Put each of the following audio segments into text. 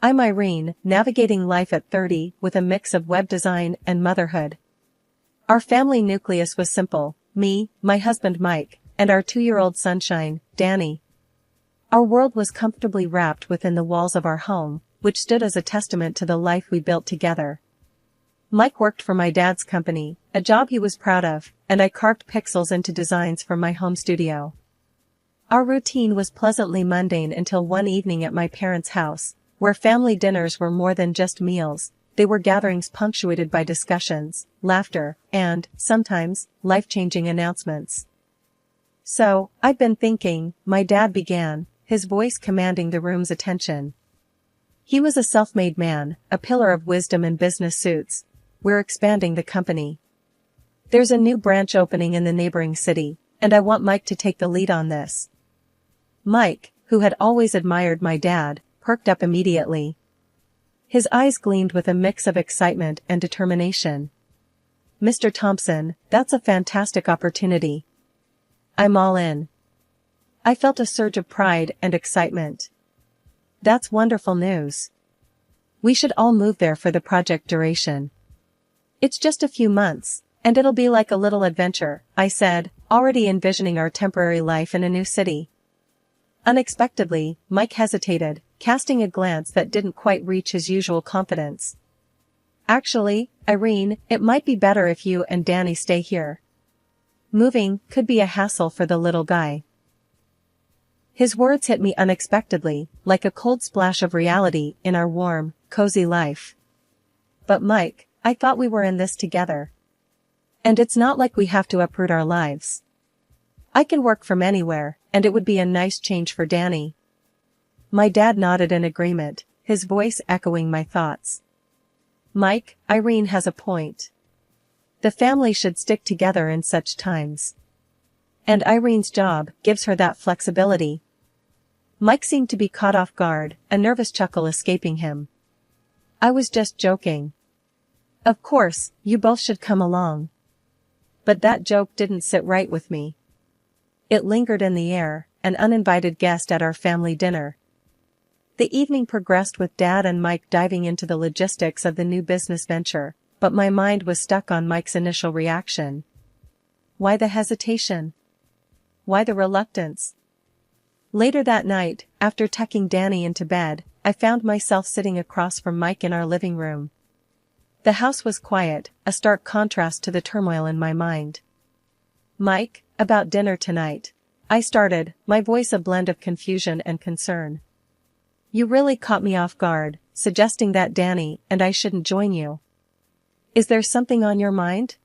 I'm Irene, navigating life at 30 with a mix of web design and motherhood. Our family nucleus was simple: me, my husband Mike, and our 2-year-old sunshine, Danny. Our world was comfortably wrapped within the walls of our home, which stood as a testament to the life we built together. Mike worked for my dad's company, a job he was proud of, and I carved pixels into designs from my home studio. Our routine was pleasantly mundane until one evening at my parents' house, where family dinners were more than just meals. They were gatherings punctuated by discussions, laughter, and, sometimes, life-changing announcements. "So, I've been thinking," my dad began, his voice commanding the room's attention. He was a self-made man, a pillar of wisdom in business suits. "We're expanding the company. There's a new branch opening in the neighboring city, and I want Mike to take the lead on this." Mike, who had always admired my dad, perked up immediately. His eyes gleamed with a mix of excitement and determination. "Mr. Thompson, that's a fantastic opportunity. I'm all in." I felt a surge of pride and excitement. "That's wonderful news. We should all move there for the project duration." "It's just a few months, and it'll be like a little adventure," I said, already envisioning our temporary life in a new city. Unexpectedly, Mike hesitated, casting a glance that didn't quite reach his usual confidence. "Actually, Irene, it might be better if you and Danny stay here. Moving could be a hassle for the little guy." His words hit me unexpectedly, like a cold splash of reality in our warm, cozy life. "But Mike, I thought we were in this together. And it's not like we have to uproot our lives. I can work from anywhere, and it would be a nice change for Danny." My dad nodded in agreement, his voice echoing my thoughts. "Mike, Irene has a point. The family should stick together in such times. And Irene's job gives her that flexibility." Mike seemed to be caught off guard, a nervous chuckle escaping him. "I was just joking. Of course, you both should come along." But that joke didn't sit right with me. It lingered in the air, an uninvited guest at our family dinner. The evening progressed with Dad and Mike diving into the logistics of the new business venture, but my mind was stuck on Mike's initial reaction. Why the hesitation? Why the reluctance? Later that night, after tucking Danny into bed, I found myself sitting across from Mike in our living room. The house was quiet, a stark contrast to the turmoil in my mind. "Mike, about dinner tonight," I started, my voice a blend of confusion and concern. "You really caught me off guard, suggesting that Danny and I shouldn't join you. Is there something on your mind?"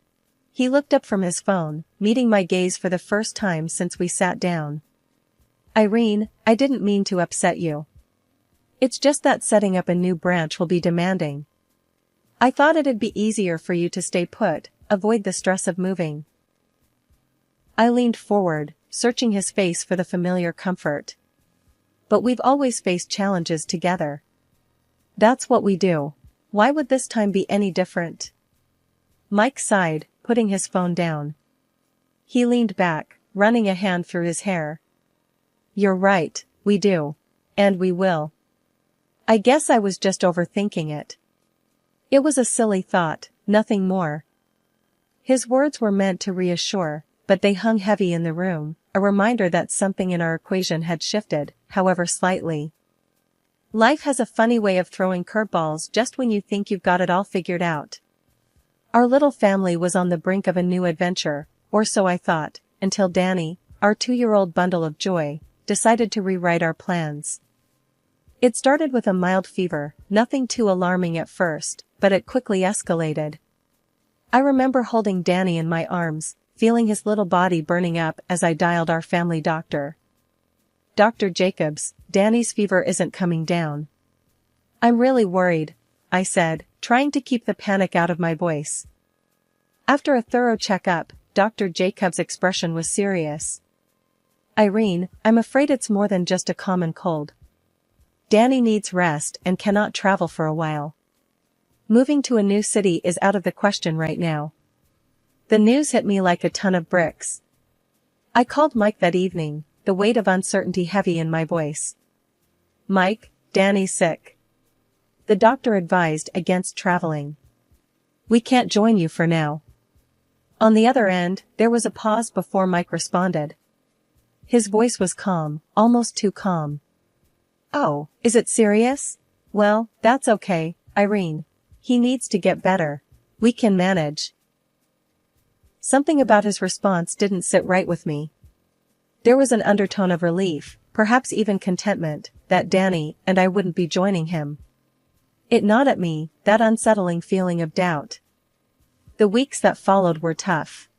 He looked up from his phone, meeting my gaze for the first time since we sat down. "Irene, I didn't mean to upset you. It's just that setting up a new branch will be demanding. I thought it'd be easier for you to stay put, avoid the stress of moving." I leaned forward, searching his face for the familiar comfort. "But we've always faced challenges together. That's what we do. Why would this time be any different?" Mike sighed, putting his phone down. He leaned back, running a hand through his hair. "You're right, we do. And we will. I guess I was just overthinking it. It was a silly thought, nothing more." His words were meant to reassure, but they hung heavy in the room, a reminder that something in our equation had shifted, however slightly. Life has a funny way of throwing curveballs just when you think you've got it all figured out. Our little family was on the brink of a new adventure, or so I thought, until Danny, our 2-year-old bundle of joy, decided to rewrite our plans. It started with a mild fever, nothing too alarming at first, but it quickly escalated. I remember holding Danny in my arms, feeling his little body burning up as I dialed our family doctor. "Dr. Jacobs, Danny's fever isn't coming down." "I'm really worried," I said, trying to keep the panic out of my voice. After a thorough checkup, Dr. Jacobs' expression was serious. "Irene, I'm afraid it's more than just a common cold. Danny needs rest and cannot travel for a while. Moving to a new city is out of the question right now." The news hit me like a ton of bricks. I called Mike that evening, the weight of uncertainty heavy in my voice. "Mike, Danny's sick. The doctor advised against traveling. We can't join you for now. On the other end, there was a pause before Mike responded. His voice was calm, almost too calm. Oh, is it serious? Well, that's okay, Irene. He needs to get better. We can manage. Something about his response didn't sit right with me. There was an undertone of relief, perhaps even contentment, that Danny and I wouldn't be joining him. It gnawed at me, that unsettling feeling of doubt. The weeks that followed were tough.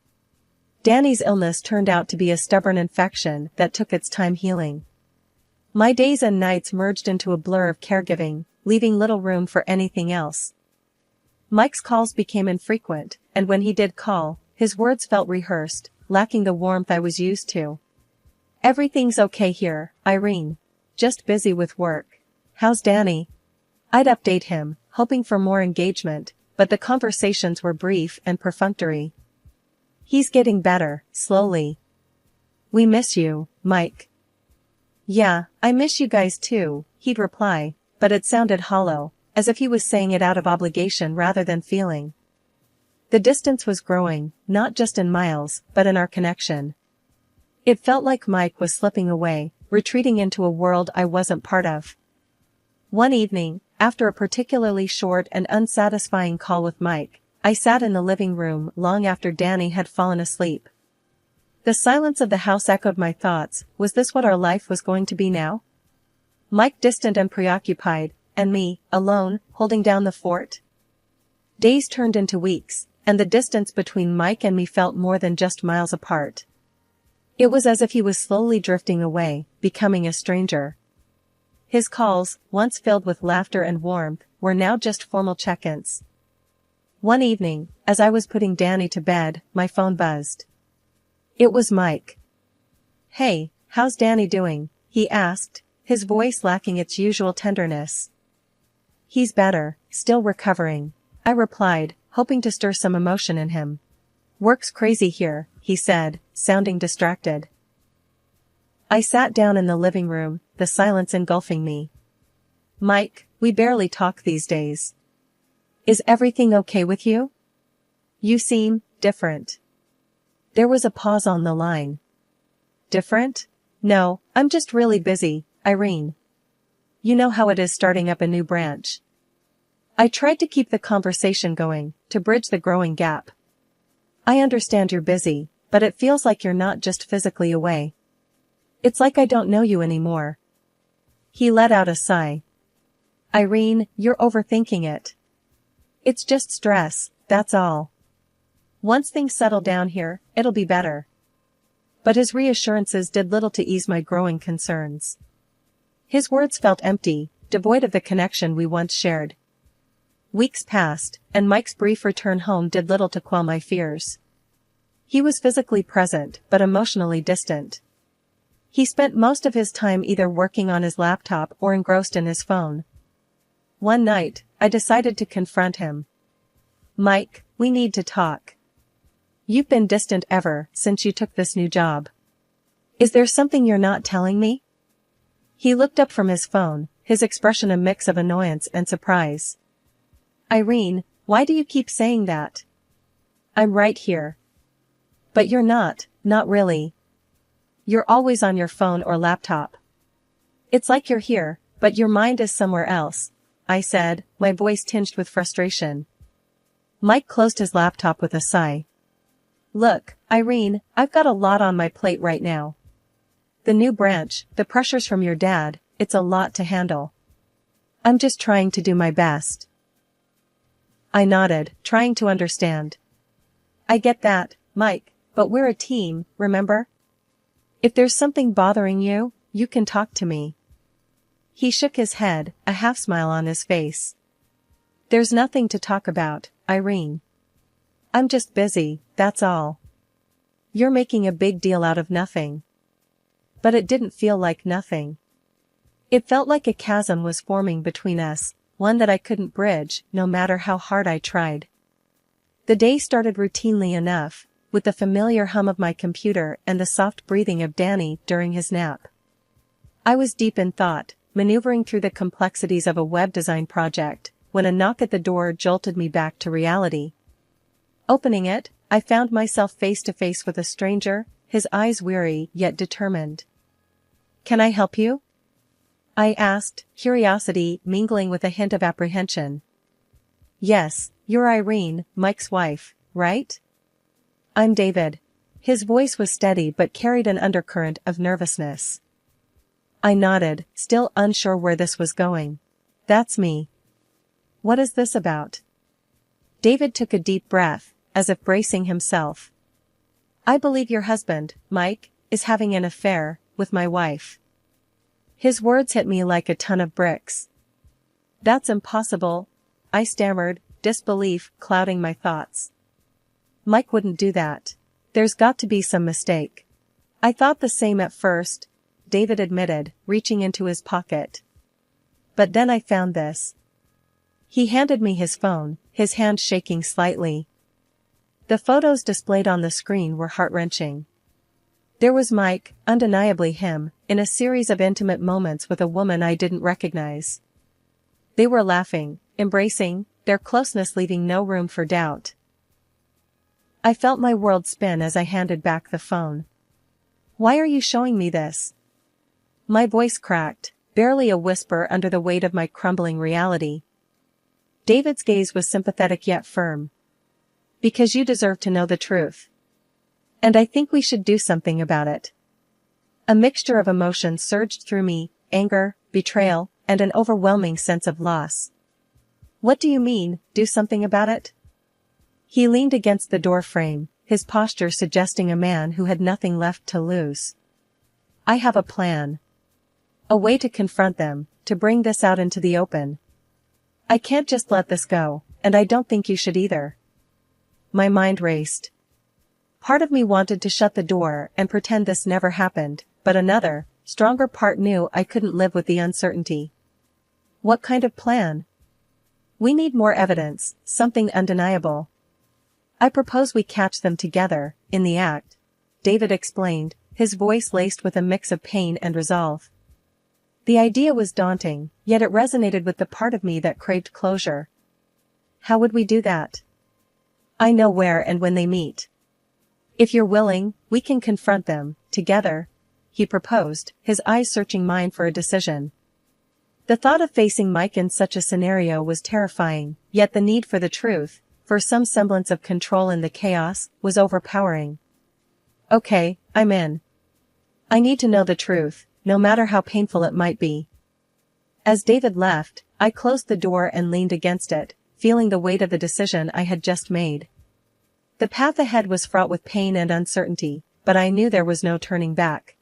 Danny's illness turned out to be a stubborn infection that took its time healing. My days and nights merged into a blur of caregiving, leaving little room for anything else. Mike's calls became infrequent, and when he did call, his words felt rehearsed, lacking the warmth I was used to. Everything's okay here, Irene. Just busy with work. How's Danny? I'd update him, hoping for more engagement, but the conversations were brief and perfunctory. He's getting better, slowly. We miss you, Mike. Yeah, I miss you guys too, he'd reply, but it sounded hollow, as if he was saying it out of obligation rather than feeling. The distance was growing, not just in miles, but in our connection. It felt like Mike was slipping away, retreating into a world I wasn't part of. One evening, after a particularly short and unsatisfying call with Mike, I sat in the living room long after Danny had fallen asleep. The silence of the house echoed my thoughts. Was this what our life was going to be now? Mike distant and preoccupied, and me, alone, holding down the fort? Days turned into weeks, and the distance between Mike and me felt more than just miles apart. It was as if he was slowly drifting away, becoming a stranger. His calls, once filled with laughter and warmth, were now just formal check-ins. One evening, as I was putting Danny to bed, my phone buzzed. It was Mike. Hey, how's Danny doing? He asked, his voice lacking its usual tenderness. He's better, still recovering, I replied, hoping to stir some emotion in him. Work's crazy here, he said, sounding distracted. I sat down in the living room, the silence engulfing me. Mike, we barely talk these days. Is everything okay with you? You seem different. There was a pause on the line. Different? No, I'm just really busy, Irene. You know how it is starting up a new branch. I tried to keep the conversation going, to bridge the growing gap. I understand you're busy, but it feels like you're not just physically away. It's like I don't know you anymore. He let out a sigh. Irene, you're overthinking it. It's just stress, that's all. Once things settle down here, it'll be better. But his reassurances did little to ease my growing concerns. His words felt empty, devoid of the connection we once shared. Weeks passed, and Mike's brief return home did little to quell my fears. He was physically present, but emotionally distant. He spent most of his time either working on his laptop or engrossed in his phone. One night, I decided to confront him. Mike, we need to talk. You've been distant ever since you took this new job. Is there something you're not telling me? He looked up from his phone, his expression a mix of annoyance and surprise. Irene, why do you keep saying that? I'm right here. But you're not really. You're always on your phone or laptop. It's like you're here, but your mind is somewhere else, I said, my voice tinged with frustration. Mike closed his laptop with a sigh. Look, Irene, I've got a lot on my plate right now. The new branch, the pressures from your dad, it's a lot to handle. I'm just trying to do my best. I nodded, trying to understand. I get that, Mike, but we're a team, remember? If there's something bothering you, you can talk to me. He shook his head, a half-smile on his face. There's nothing to talk about, Irene. I'm just busy, that's all. You're making a big deal out of nothing. But it didn't feel like nothing. It felt like a chasm was forming between us, one that I couldn't bridge, no matter how hard I tried. The day started routinely enough, with the familiar hum of my computer and the soft breathing of Danny during his nap. I was deep in thought, maneuvering through the complexities of a web design project, when a knock at the door jolted me back to reality. Opening it, I found myself face to face with a stranger, his eyes weary yet determined. "Can I help you?" I asked, curiosity mingling with a hint of apprehension. "Yes, you're Irene, Mike's wife, right?" "I'm David." His voice was steady but carried an undercurrent of nervousness. I nodded, still unsure where this was going. "That's me." "What is this about?" David took a deep breath, as if bracing himself. "I believe your husband, Mike, is having an affair with my wife." His words hit me like a ton of bricks. "That's impossible," I stammered, disbelief clouding my thoughts. "Mike wouldn't do that. There's got to be some mistake." "I thought the same at first," David admitted, reaching into his pocket. "But then I found this." He handed me his phone, his hand shaking slightly. The photos displayed on the screen were heart-wrenching. There was Mike, undeniably him, in a series of intimate moments with a woman I didn't recognize. They were laughing, embracing, their closeness leaving no room for doubt. I felt my world spin as I handed back the phone. "Why are you showing me this?" My voice cracked, barely a whisper under the weight of my crumbling reality. David's gaze was sympathetic yet firm. "Because you deserve to know the truth. And I think we should do something about it." A mixture of emotions surged through me, anger, betrayal, and an overwhelming sense of loss. "What do you mean, do something about it?" He leaned against the door frame, his posture suggesting a man who had nothing left to lose. "I have a plan. A way to confront them, to bring this out into the open. I can't just let this go, and I don't think you should either." My mind raced. Part of me wanted to shut the door and pretend this never happened, but another, stronger part knew I couldn't live with the uncertainty. "What kind of plan?" "We need more evidence, something undeniable." "I propose we catch them together, in the act," David explained, his voice laced with a mix of pain and resolve. The idea was daunting, yet it resonated with the part of me that craved closure. "How would we do that?" "I know where and when they meet. If you're willing, we can confront them, together," he proposed, his eyes searching mine for a decision. The thought of facing Mike in such a scenario was terrifying, yet the need for the truth, for some semblance of control in the chaos, was overpowering. "Okay, I'm in. I need to know the truth, no matter how painful it might be." As David left, I closed the door and leaned against it, feeling the weight of the decision I had just made. The path ahead was fraught with pain and uncertainty, but I knew there was no turning back.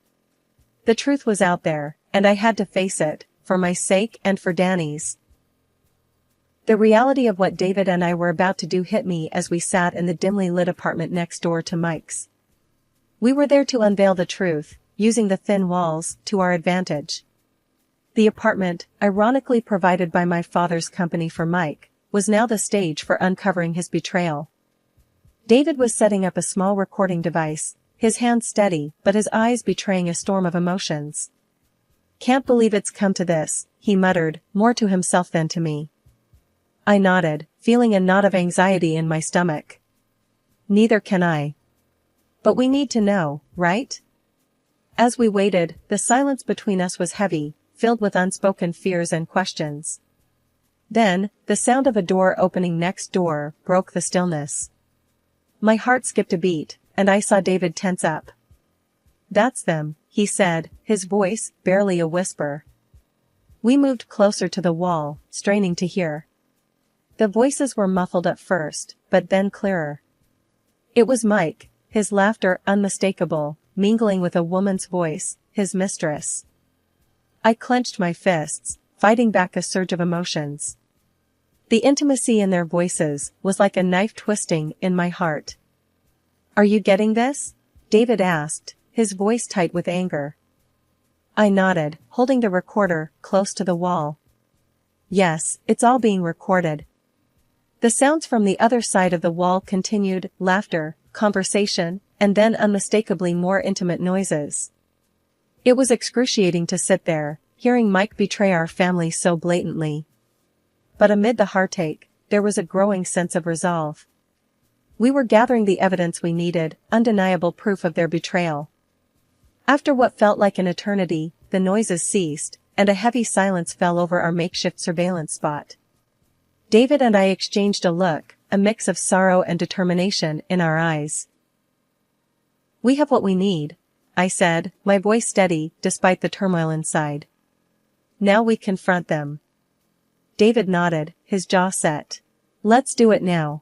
The truth was out there, and I had to face it, for my sake and for Danny's. The reality of what David and I were about to do hit me as we sat in the dimly lit apartment next door to Mike's. We were there to unveil the truth, using the thin walls to our advantage. The apartment, ironically provided by my father's company for Mike, was now the stage for uncovering his betrayal. David was setting up a small recording device, his hands steady but his eyes betraying a storm of emotions. "Can't believe it's come to this," he muttered, more to himself than to me. I nodded, feeling a knot of anxiety in my stomach. "Neither can I. But we need to know, right?" As we waited, the silence between us was heavy, filled with unspoken fears and questions. Then, the sound of a door opening next door broke the stillness. My heart skipped a beat, and I saw David tense up. "That's them," he said, his voice barely a whisper. We moved closer to the wall, straining to hear. The voices were muffled at first, but then clearer. It was Mike, his laughter unmistakable, mingling with a woman's voice, his mistress. I clenched my fists, fighting back a surge of emotions. The intimacy in their voices was like a knife twisting in my heart. "Are you getting this?" David asked, his voice tight with anger. I nodded, holding the recorder close to the wall. "Yes, it's all being recorded." The sounds from the other side of the wall continued, laughter, conversation, and then unmistakably more intimate noises. It was excruciating to sit there, hearing Mike betray our family so blatantly. But amid the heartache, there was a growing sense of resolve. We were gathering the evidence we needed, undeniable proof of their betrayal. After what felt like an eternity, the noises ceased, and a heavy silence fell over our makeshift surveillance spot. David and I exchanged a look, a mix of sorrow and determination in our eyes. "We have what we need," I said, my voice steady despite the turmoil inside. "Now we confront them." David nodded, his jaw set. "Let's do it now.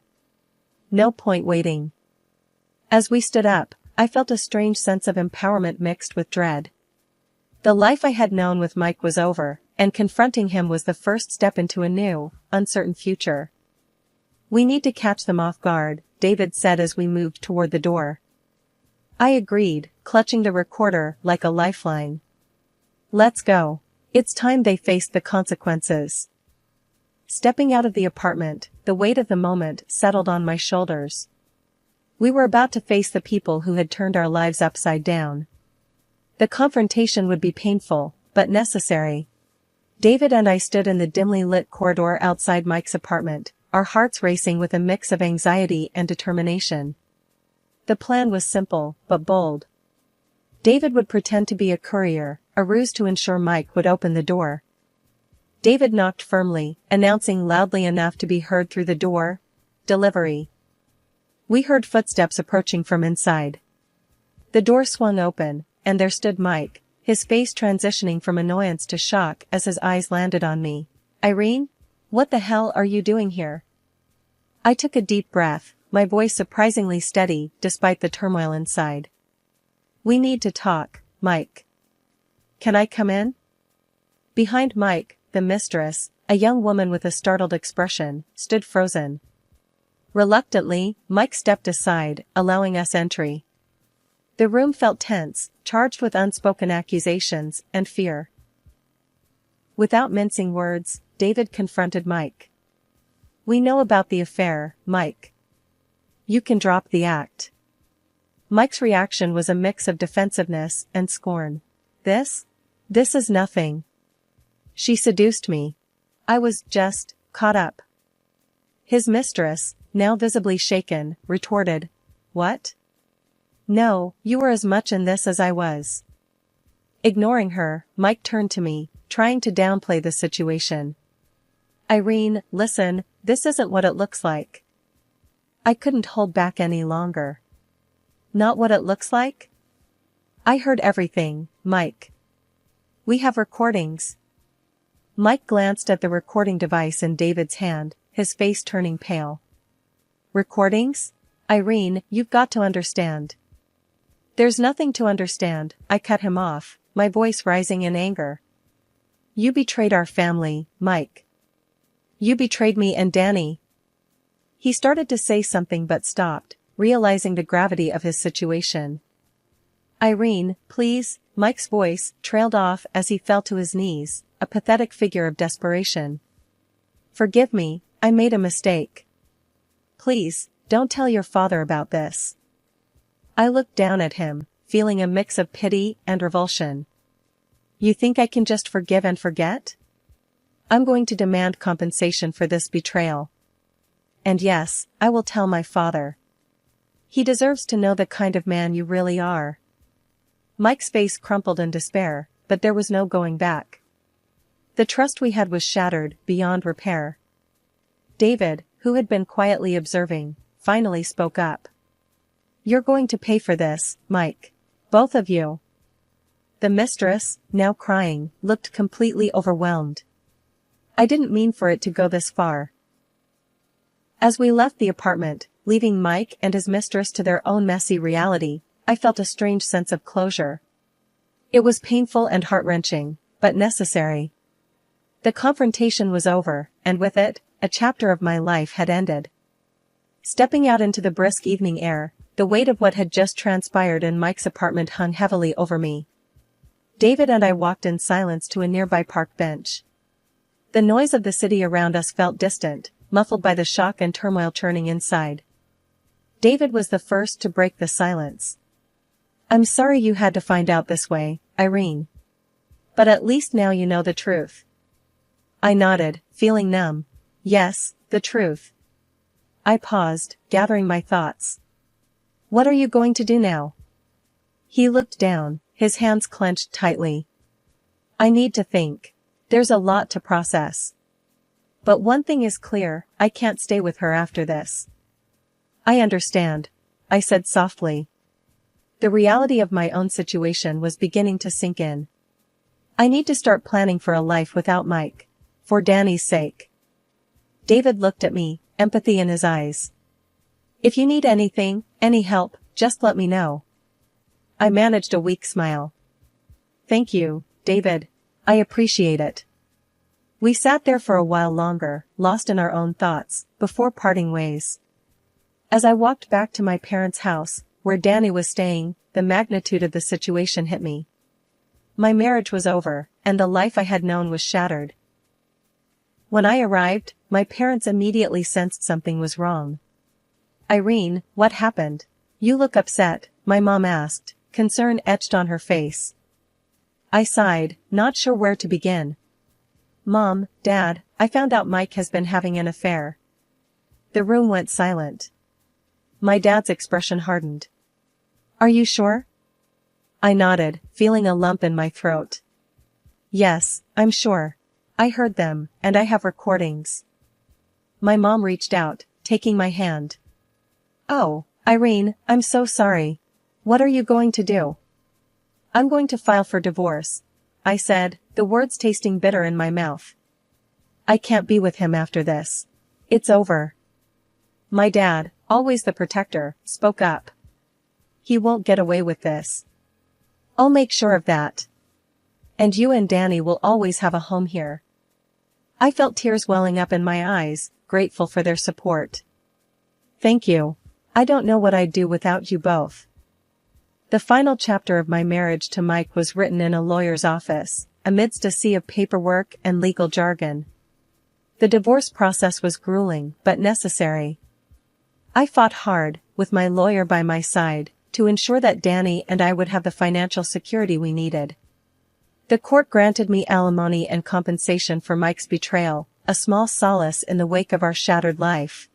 No point waiting." As we stood up, I felt a strange sense of empowerment mixed with dread. The life I had known with Mike was over, and confronting him was the first step into a new, uncertain future. "We need to catch them off guard," David said as we moved toward the door. I agreed, clutching the recorder like a lifeline. "Let's go. It's time they faced the consequences." Stepping out of the apartment, the weight of the moment settled on my shoulders. We were about to face the people who had turned our lives upside down. The confrontation would be painful, but necessary. David and I stood in the dimly lit corridor outside Mike's apartment, our hearts racing with a mix of anxiety and determination. The plan was simple, but bold. David would pretend to be a courier, a ruse to ensure Mike would open the door. David knocked firmly, announcing loudly enough to be heard through the door, "Delivery." We heard footsteps approaching from inside. The door swung open, and there stood Mike, his face transitioning from annoyance to shock as his eyes landed on me. "Irene? What the hell are you doing here?" I took a deep breath, my voice surprisingly steady despite the turmoil inside. "We need to talk, Mike." "Can I come in?" Behind Mike, the mistress, a young woman with a startled expression, stood frozen. Reluctantly, Mike stepped aside, allowing us entry. The room felt tense, charged with unspoken accusations and fear. Without mincing words, David confronted Mike. "We know about the affair, Mike. You can drop the act." Mike's reaction was a mix of defensiveness and scorn. This is nothing. She seduced me. I was just caught up." His mistress, now visibly shaken, retorted, "What? No, you were as much in this as I was." Ignoring her, Mike turned to me, trying to downplay the situation. "Irene, listen, this isn't what it looks like." I couldn't hold back any longer. "Not what it looks like?" "I heard everything, Mike. We have recordings." Mike glanced at the recording device in David's hand, his face turning pale. "Recordings? Irene, you've got to understand." "There's nothing to understand," I cut him off, my voice rising in anger. "You betrayed our family, Mike. You betrayed me and Danny." He started to say something but stopped, realizing the gravity of his situation. "Irene, please," Mike's voice trailed off as he fell to his knees, a pathetic figure of desperation. "Forgive me, I made a mistake. Please, don't tell your father about this." I looked down at him, feeling a mix of pity and revulsion. "You think I can just forgive and forget? I'm going to demand compensation for this betrayal. And yes, I will tell my father. He deserves to know the kind of man you really are." Mike's face crumpled in despair, but there was no going back. The trust we had was shattered, beyond repair. David, who had been quietly observing, finally spoke up. "You're going to pay for this, Mike. Both of you." The mistress, now crying, looked completely overwhelmed. "I didn't mean for it to go this far." As we left the apartment, leaving Mike and his mistress to their own messy reality, I felt a strange sense of closure. It was painful and heart-wrenching, but necessary. The confrontation was over, and with it, a chapter of my life had ended. Stepping out into the brisk evening air, the weight of what had just transpired in Mike's apartment hung heavily over me. David and I walked in silence to a nearby park bench. The noise of the city around us felt distant, muffled by the shock and turmoil churning inside. David was the first to break the silence. "I'm sorry you had to find out this way, Irene. But at least now you know the truth. I nodded, feeling numb. Yes, the truth. I paused, gathering my thoughts. What are you going to do now? He looked down, his hands clenched tightly. I need to think. There's a lot to process. But one thing is clear, I can't stay with her after this. I understand, I said softly. The reality of my own situation was beginning to sink in. I need to start planning for a life without Mike. For Danny's sake. David looked at me, empathy in his eyes. If you need anything, any help, just let me know. I managed a weak smile. Thank you, David. I appreciate it. We sat there for a while longer, lost in our own thoughts, before parting ways. As I walked back to my parents' house, where Danny was staying, the magnitude of the situation hit me. My marriage was over, and the life I had known was shattered. When I arrived, my parents immediately sensed something was wrong. Irene, what happened? You look upset, my mom asked, concern etched on her face. I sighed, not sure where to begin. Mom, Dad, I found out Mike has been having an affair. The room went silent. My dad's expression hardened. Are you sure? I nodded, feeling a lump in my throat. Yes, I'm sure. I heard them, and I have recordings. My mom reached out, taking my hand. Oh, Irene, I'm so sorry. What are you going to do? I'm going to file for divorce, I said, the words tasting bitter in my mouth. I can't be with him after this. It's over. My dad, always the protector, spoke up. He won't get away with this. I'll make sure of that. And you and Danny will always have a home here. I felt tears welling up in my eyes, grateful for their support. Thank you. I don't know what I'd do without you both. The final chapter of my marriage to Mike was written in a lawyer's office, amidst a sea of paperwork and legal jargon. The divorce process was grueling, but necessary. I fought hard, with my lawyer by my side, to ensure that Danny and I would have the financial security we needed. The court granted me alimony and compensation for Mike's betrayal, a small solace in the wake of our shattered life.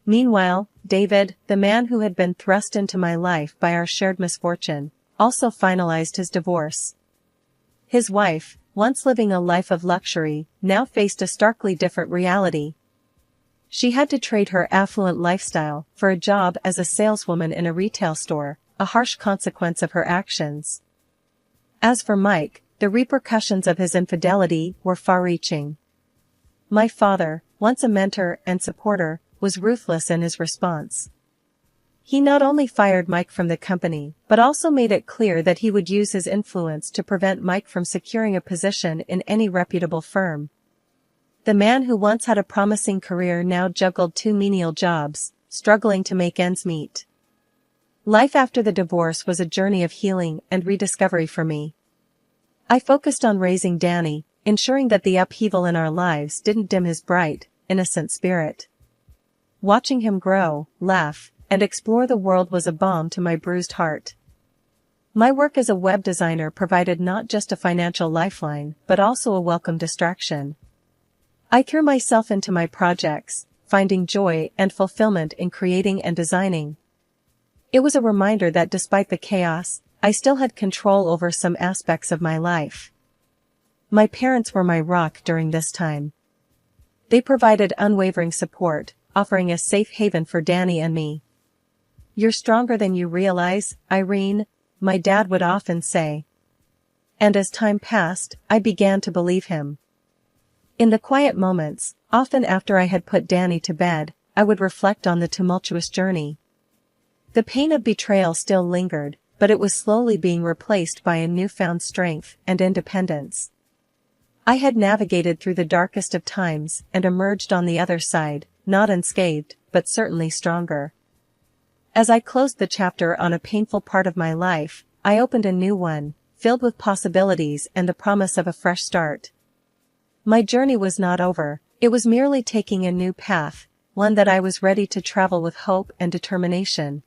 Meanwhile, David, the man who had been thrust into my life by our shared misfortune, also finalized his divorce. His wife, once living a life of luxury, now faced a starkly different reality. She had to trade her affluent lifestyle for a job as a saleswoman in a retail store, a harsh consequence of her actions. As for Mike, the repercussions of his infidelity were far-reaching. My father, once a mentor and supporter, was ruthless in his response. He not only fired Mike from the company, but also made it clear that he would use his influence to prevent Mike from securing a position in any reputable firm. The man who once had a promising career now juggled two menial jobs, struggling to make ends meet. Life after the divorce was a journey of healing and rediscovery for me. I focused on raising Danny, ensuring that the upheaval in our lives didn't dim his bright, innocent spirit. Watching him grow, laugh, and explore the world was a balm to my bruised heart. My work as a web designer provided not just a financial lifeline, but also a welcome distraction. I threw myself into my projects, finding joy and fulfillment in creating and designing. It was a reminder that despite the chaos, I still had control over some aspects of my life. My parents were my rock during this time. They provided unwavering support, offering a safe haven for Danny and me. You're stronger than you realize, Irene, my dad would often say. And as time passed, I began to believe him. In the quiet moments, often after I had put Danny to bed, I would reflect on the tumultuous journey. The pain of betrayal still lingered, but it was slowly being replaced by a newfound strength and independence. I had navigated through the darkest of times and emerged on the other side, not unscathed, but certainly stronger. As I closed the chapter on a painful part of my life, I opened a new one, filled with possibilities and the promise of a fresh start. My journey was not over, it was merely taking a new path, one that I was ready to travel with hope and determination.